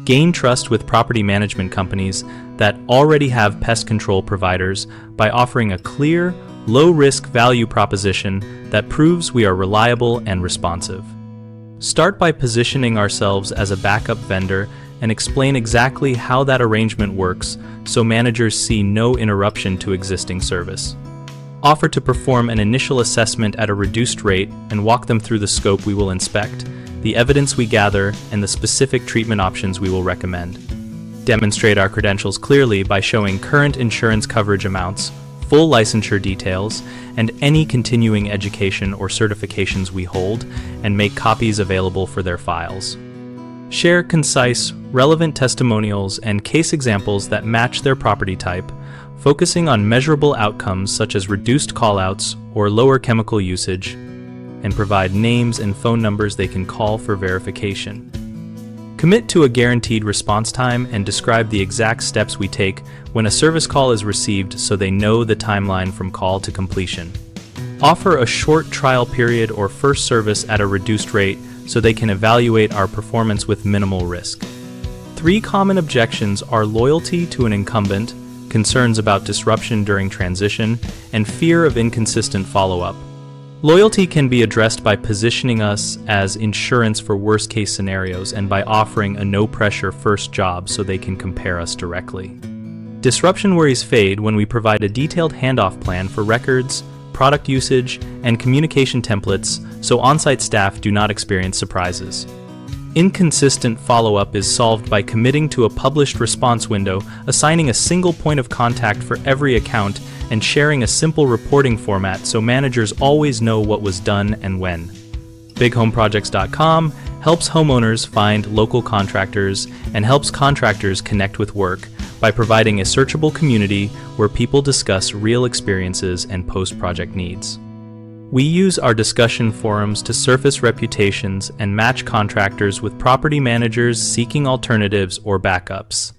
Gain trust with property management companies that already have pest control providers by offering a clear, low-risk value proposition that proves we are reliable and responsive. Start by positioning ourselves as a backup vendor and explain exactly how that arrangement works so managers see no interruption to existing service. Offer to perform an initial assessment at a reduced rate and walk them through the scope we will inspect, the evidence we gather, and the specific treatment options we will recommend. Demonstrate our credentials clearly by showing current insurance coverage amounts, full licensure details, and any continuing education or certifications we hold, and make copies available for their files. Share concise, relevant testimonials and case examples that match their property type, focusing on measurable outcomes such as reduced callouts or lower chemical usage, and provide names and phone numbers they can call for verification. Commit to a guaranteed response time and describe the exact steps we take when a service call is received so they know the timeline from call to completion. Offer a short trial period or first service at a reduced rate so they can evaluate our performance with minimal risk. 3 common objections are loyalty to an incumbent, concerns about disruption during transition, and fear of inconsistent follow-up. Loyalty can be addressed by positioning us as insurance for worst-case scenarios and by offering a no-pressure first job so they can compare us directly. Disruption worries fade when we provide a detailed handoff plan for records, product usage, and communication templates so on-site staff do not experience surprises. Inconsistent follow-up is solved by committing to a published response window, assigning a single point of contact for every account, and sharing a simple reporting format so managers always know what was done and when. BigHomeProjects.com helps homeowners find local contractors and helps contractors connect with work by providing a searchable community where people discuss real experiences and post-project needs. We use our discussion forums to surface reputations and match contractors with property managers seeking alternatives or backups.